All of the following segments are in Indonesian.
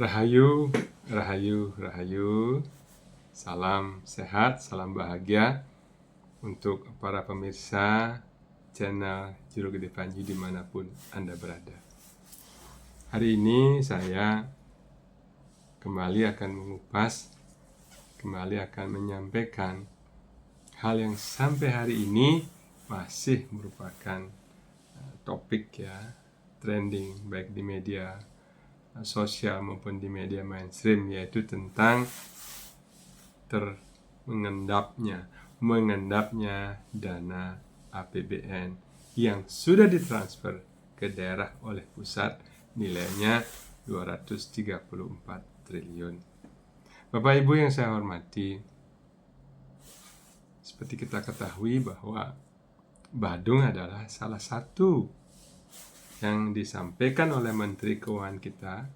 Rahayu, rahayu, rahayu. Salam sehat, salam bahagia untuk para pemirsa channel Juru Gede Panji dimanapun Anda berada. Hari ini saya kembali akan menyampaikan hal yang sampai hari ini masih merupakan topik trending baik di media sosial maupun di media mainstream, yaitu tentang mengendapnya dana APBN yang sudah ditransfer ke daerah oleh pusat, nilainya 234 triliun. Bapak Ibu yang saya hormati, seperti kita ketahui bahwa Badung adalah salah satu yang disampaikan oleh Menteri Keuangan kita,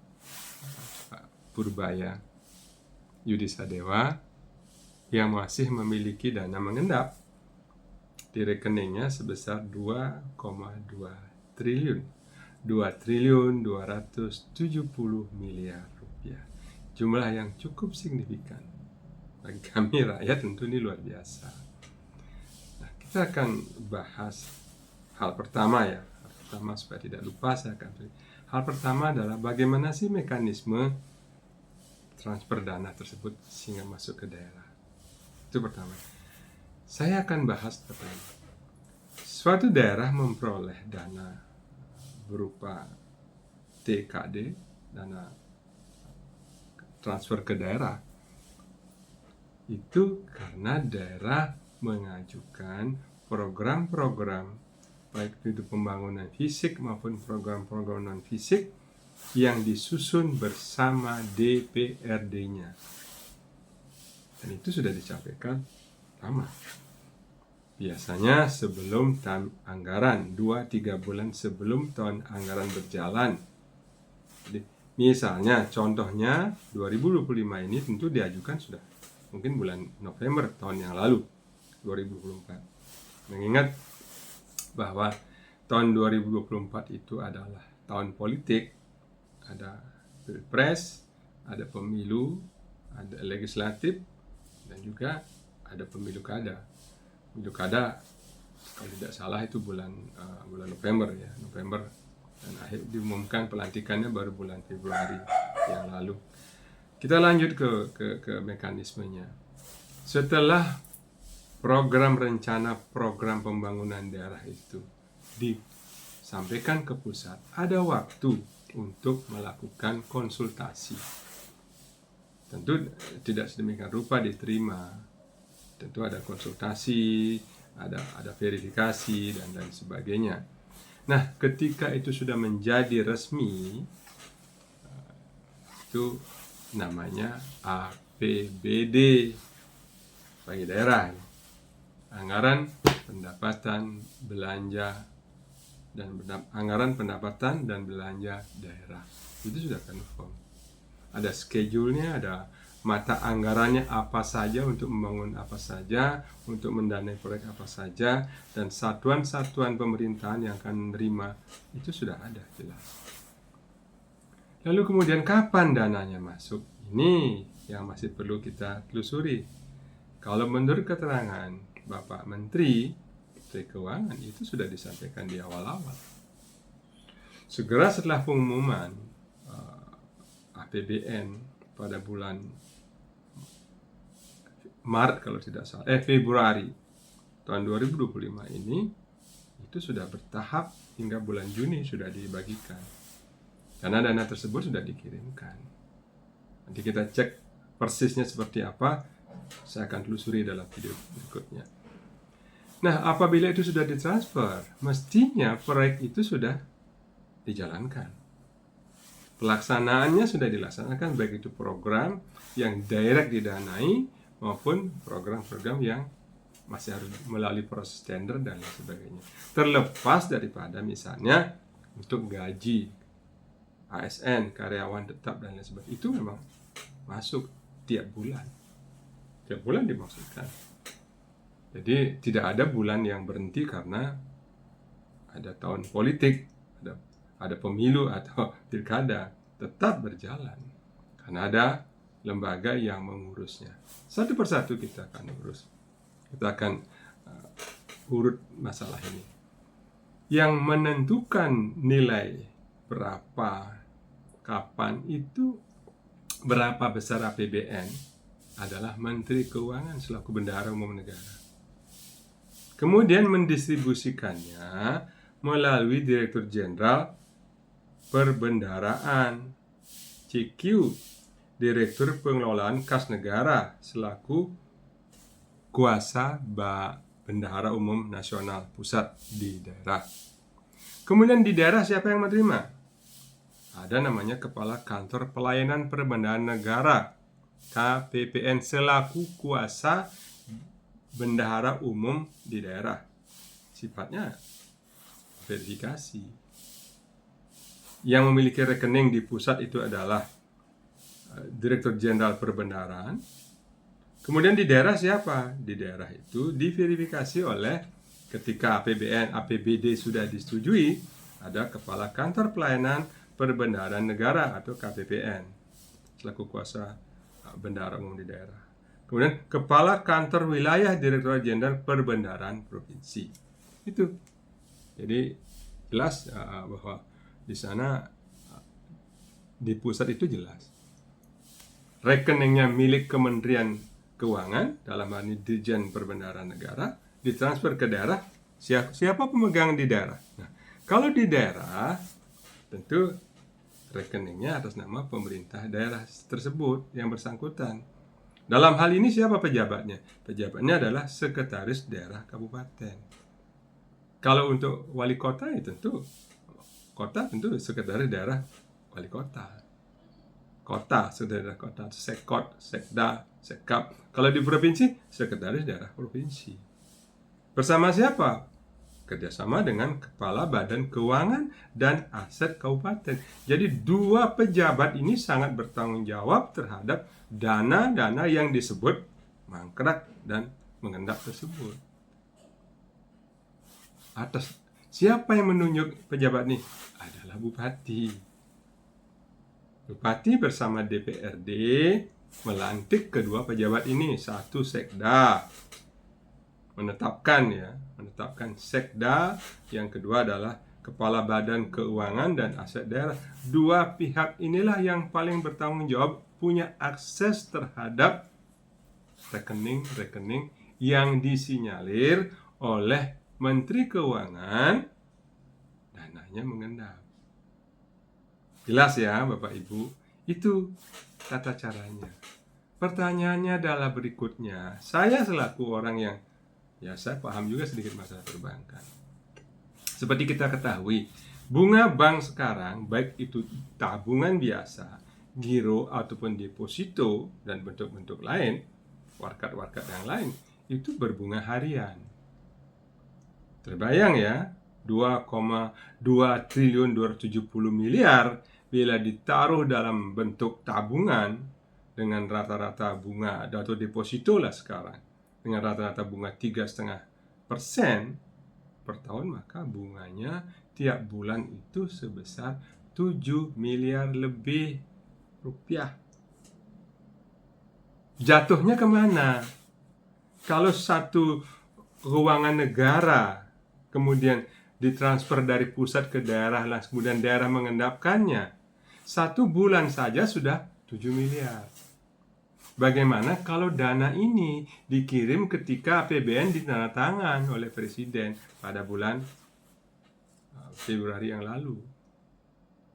Pak Purbaya Yudisadewa, yang masih memiliki dana mengendap di rekeningnya sebesar 2,2 triliun, 2.270 miliar rupiah. Jumlah yang cukup signifikan bagi kami rakyat, tentu ini luar biasa. Nah, kita akan bahas hal pertama supaya tidak lupa. Hal pertama adalah bagaimana sih mekanisme transfer dana tersebut sehingga masuk ke daerah. Itu pertama. Saya akan bahas tentang suatu daerah memperoleh dana berupa TKD, dana transfer ke daerah, itu karena daerah mengajukan program-program baik itu pembangunan fisik maupun program-program non fisik yang disusun bersama DPRD-nya, dan itu sudah disampaikan lama, biasanya sebelum tahun anggaran, 2-3 bulan sebelum tahun anggaran berjalan. Jadi misalnya contohnya 2025 ini tentu diajukan sudah mungkin bulan November tahun yang lalu, 2024, mengingat bahwa tahun 2024 itu adalah tahun politik, ada pilpres, ada pemilu, ada legislatif, dan juga ada pemilu kada. Pemilu kada kalau tidak salah itu bulan November, dan akhir diumumkan pelantikannya baru bulan Februari yang lalu. Kita lanjut ke mekanismenya. Setelah program pembangunan daerah itu disampaikan ke pusat, ada waktu untuk melakukan konsultasi. Tentu tidak sedemikian rupa diterima. Tentu ada konsultasi, ada verifikasi dan lain sebagainya. Nah, ketika itu sudah menjadi resmi, itu namanya APBD bagi daerah. Anggaran pendapatan belanja dan anggaran pendapatan dan belanja daerah. Itu sudah confirm. Ada schedule-nya, ada mata anggarannya apa saja, untuk membangun apa saja, untuk mendanai proyek apa saja, dan satuan-satuan pemerintahan yang akan menerima itu sudah ada jelas. Lalu kemudian kapan dananya masuk? Ini yang masih perlu kita telusuri. Kalau menurut keterangan Bapak Menteri Keuangan, itu sudah disampaikan di awal-awal. Segera setelah pengumuman APBN pada bulan Maret kalau tidak salah, Februari tahun 2025 ini, itu sudah bertahap hingga bulan Juni sudah dibagikan, karena dana tersebut sudah dikirimkan. Nanti kita cek persisnya seperti apa, saya akan telusuri dalam video berikutnya. Nah, apabila itu sudah ditransfer, mestinya proyek itu sudah dijalankan. Pelaksanaannya sudah dilaksanakan, baik itu program yang direct didanai maupun program-program yang masih harus melalui proses tender dan lain sebagainya. Terlepas daripada misalnya untuk gaji ASN, karyawan tetap dan lain sebagainya, itu memang masuk tiap bulan dimaksudkan. Jadi tidak ada bulan yang berhenti karena ada tahun politik, ada pemilu atau pilkada, tetap berjalan. karena ada lembaga yang mengurusnya. Satu persatu kita akan urus. Kita akan urut masalah ini. Yang menentukan nilai berapa, kapan itu, berapa besar APBN adalah Menteri Keuangan selaku Bendahara Umum Negara. Kemudian mendistribusikannya melalui Direktur Jenderal Perbendaharaan, CQ, Direktur Pengelolaan Kas Negara selaku kuasa Bendahara Umum Nasional Pusat di daerah. Kemudian di daerah siapa yang menerima? Ada namanya Kepala Kantor Pelayanan Perbendaharaan Negara, KPPN, selaku kuasa Bendahara Umum di daerah. Sifatnya verifikasi. Yang memiliki rekening di pusat itu adalah Direktur Jenderal Perbendaharaan. Kemudian di daerah siapa? Di daerah itu diverifikasi oleh, ketika APBN, APBD sudah disetujui, ada Kepala Kantor Pelayanan Perbendaharaan Negara atau KPPN selaku kuasa Bendahara Umum di daerah. Kemudian Kepala Kantor Wilayah Direktorat Jenderal Perbendaharaan Provinsi. Itu. Jadi jelas bahwa di sana, di pusat itu jelas. Rekeningnya milik Kementerian Keuangan, dalam hal ini Dirjen Perbendaharaan Negara, ditransfer ke daerah, siapa pemegang di daerah. Nah, kalau di daerah, tentu rekeningnya atas nama pemerintah daerah tersebut yang bersangkutan. Dalam hal ini siapa pejabatnya? Pejabatnya adalah Sekretaris Daerah Kabupaten. Kalau untuk wali kota, ya tentu kota, tentu Sekretaris Daerah Wali Kota. Kota, Sekretaris Daerah Kota, Sekot, Sekda, Sekap. Kalau di provinsi, Sekretaris Daerah Provinsi. Bersama siapa? Kerjasama dengan Kepala Badan Keuangan dan Aset Kabupaten. Jadi dua pejabat ini sangat bertanggung jawab terhadap dana-dana yang disebut mangkrak dan mengendap tersebut. Atas siapa yang menunjuk pejabat ini? Adalah Bupati. Bupati bersama DPRD melantik kedua pejabat ini. Satu Sekda, menetapkan Sekda. Yang kedua adalah Kepala Badan Keuangan dan Aset Daerah. Dua pihak inilah yang paling bertanggung jawab, punya akses terhadap rekening-rekening yang disinyalir oleh Menteri Keuangan, dananya mengendap. Jelas ya Bapak Ibu, itu tata caranya. Pertanyaannya adalah berikutnya. Saya selaku orang yang, saya paham juga sedikit masalah perbankan. Seperti kita ketahui, bunga bank sekarang, baik itu tabungan biasa, giro ataupun deposito dan bentuk-bentuk lain, warkat-warkat yang lain, itu berbunga harian. Terbayang ya, 2,2 triliun 270 miliar bila ditaruh dalam bentuk tabungan dengan rata-rata bunga atau deposito lah sekarang, dengan rata-rata bunga 3,5% per tahun, maka bunganya tiap bulan itu sebesar 7 miliar lebih rupiah. Jatuhnya kemana? Kalau satu keuangan negara kemudian ditransfer dari pusat ke daerah, kemudian daerah mengendapkannya, satu bulan saja sudah 7 miliar. Bagaimana kalau dana ini dikirim ketika APBN ditandatangan oleh Presiden pada bulan Februari yang lalu?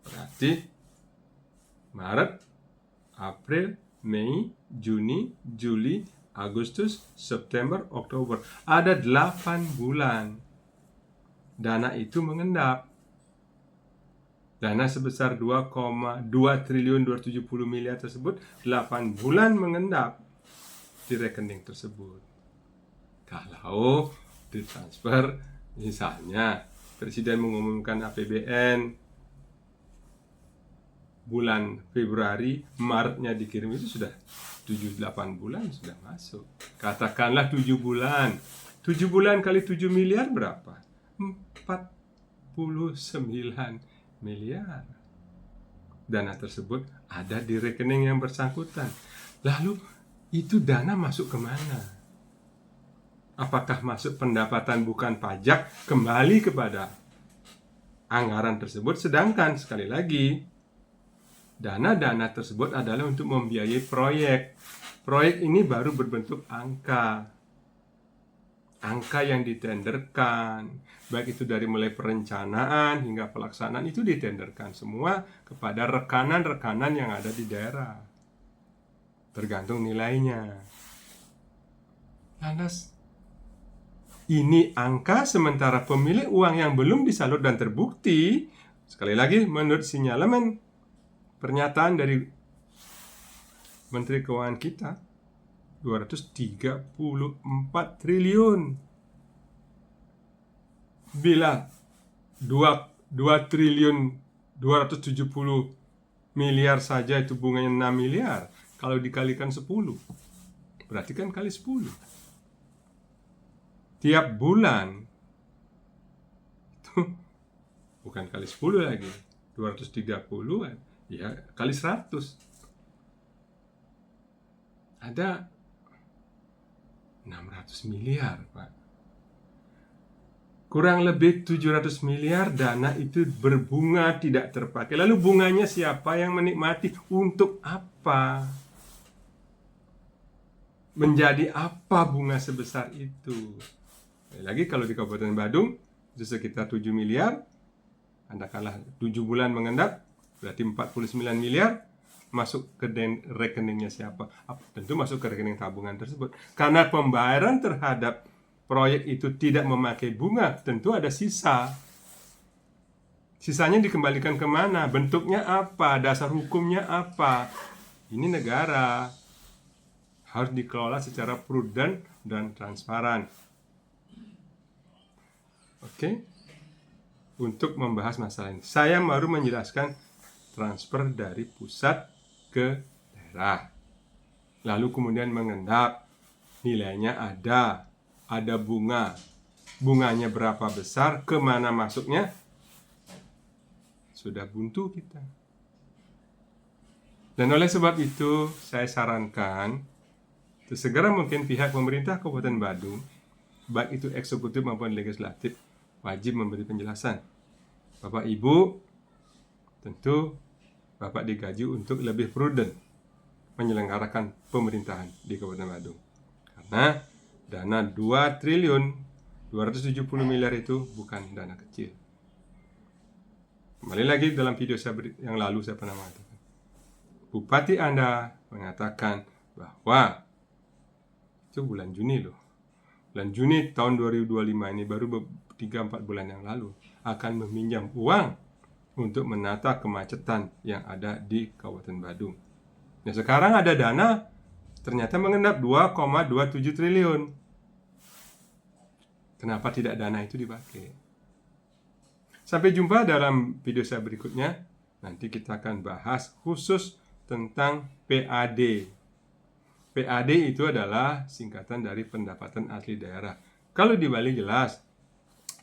Berarti Maret, April, Mei, Juni, Juli, Agustus, September, Oktober. Ada 8 bulan dana itu mengendap. Dana sebesar 2,2 triliun 270 miliar tersebut 8 bulan mengendap di rekening tersebut. Kalau ditransfer, misalnya Presiden mengumumkan APBN bulan Februari, Maretnya dikirim, itu sudah 7-8 bulan sudah masuk. Katakanlah 7 bulan. 7 bulan kali 7 miliar berapa? 49 miliar. dana tersebut ada di rekening yang bersangkutan. Lalu itu dana masuk kemana? Apakah masuk pendapatan bukan pajak kembali kepada anggaran tersebut? Sedangkan sekali lagi, dana-dana tersebut adalah untuk membiayai proyek. Proyek ini baru berbentuk angka yang ditenderkan, baik itu dari mulai perencanaan hingga pelaksanaan, itu ditenderkan semua kepada rekanan-rekanan yang ada di daerah, tergantung nilainya. Lantas ini angka, sementara pemilik uang yang belum disalur dan terbukti, sekali lagi menurut sinyalemen pernyataan dari Menteri Keuangan kita, 234 triliun. Bila 2 triliun 270 miliar saja itu bunganya 6 miliar. Kalau dikalikan 10, berarti kan kali 10. Tiap bulan itu bukan kali 10 lagi, 230 ya kali 100. Ada 600 miliar, Pak. Kurang lebih 700 miliar dana itu berbunga tidak terpakai. Lalu bunganya siapa yang menikmati? Untuk apa? Menjadi apa bunga sebesar itu? Lagi kalau di Kabupaten Badung itu sekitar 7 miliar. Katakanlah 7 bulan mengendap, berarti 49 miliar. Masuk ke rekeningnya siapa? Tentu masuk ke rekening tabungan tersebut. Karena pembayaran terhadap proyek itu tidak memakai bunga, tentu ada sisa. Sisanya dikembalikan kemana? Bentuknya apa? Dasar hukumnya apa? Ini negara. Harus dikelola secara prudent dan transparan. Oke? Untuk membahas masalah ini, saya baru menjelaskan transfer dari pusat ke daerah, lalu kemudian mengendap, nilainya ada bunganya berapa besar, kemana masuknya, sudah buntu kita. Dan oleh sebab itu saya sarankan sesegera mungkin pihak pemerintah Kabupaten Badung, baik itu eksekutif maupun legislatif, wajib memberi penjelasan. Bapak Ibu, tentu Bapak digaji untuk lebih prudent menyelenggarakan pemerintahan di Kabupaten Badung. Karena dana 2 triliun 270 miliar itu bukan dana kecil. Kembali lagi dalam video saya yang lalu saya pernah mengatakan, Bupati Anda mengatakan bahwa itu bulan Juni loh. Bulan Juni tahun 2025 ini baru 3-4 bulan yang lalu akan meminjam uang untuk menata kemacetan yang ada di Kabupaten Badung. Nah, sekarang ada dana ternyata mengendap 2,27 triliun. Kenapa tidak dana itu dipakai? Sampai jumpa dalam video saya berikutnya. Nanti kita akan bahas khusus tentang PAD. PAD itu adalah singkatan dari pendapatan asli daerah. Kalau di Bali jelas,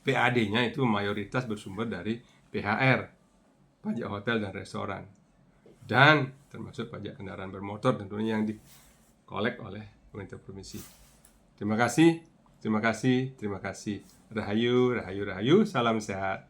PAD-nya itu mayoritas bersumber dari PHR, pajak hotel dan restoran, dan termasuk pajak kendaraan bermotor tentunya yang dikolek oleh pemerintah provinsi. Terima kasih. Rahayu, rahayu, rahayu. Salam sehat.